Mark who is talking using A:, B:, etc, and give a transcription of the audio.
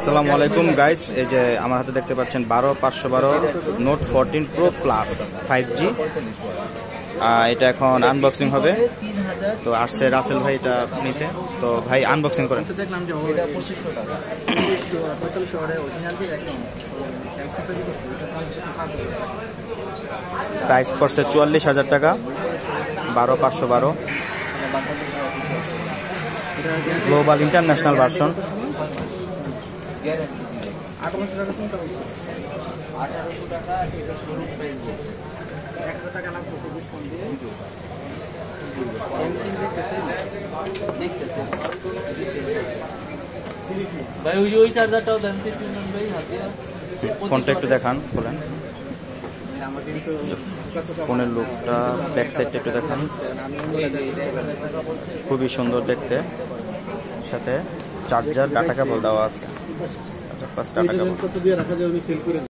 A: আসসালামু আলাইকুম গাইস, এই যে আমার হাতে দেখতে পাচ্ছেন 12512 নোট 14 প্রো প্লাস 5G। এটা এখন আনবক্সিং হবে। তো আসছে রাসেল ভাই এটা নিতে। তো ভাই আনবক্সিং করেন।
B: দেখলাম যে এটা 2500 টাকা 2500 শহরে অরিজিনাল দিয়ে একদম স্যামসাং তৈরি করছে।
A: প্রাইস পড়ছে 44,000 টাকা। 12512 গ্লোবাল ইন্টারন্যাশনাল ভার্সন।
B: 1800 টাকা কোনটা হইছে? 1800 টাকা এটা শোরুম প্রাইস বলছে। 1000 টাকা লাগবে ডিসকাউন্ট দিয়ে। স্যামসাং দেখতেছে ভাই ওই চার্জারটাও দেন ভাই হাতে।
A: ফোনটা একটু দেখান, বলেন ফোনের লুকটা, ব্যাক সাইডটা একটু দেখান। খুবই সুন্দর দেখতে, সাথে চার্জার ডাটা কেবল দেওয়া আছে। Data cable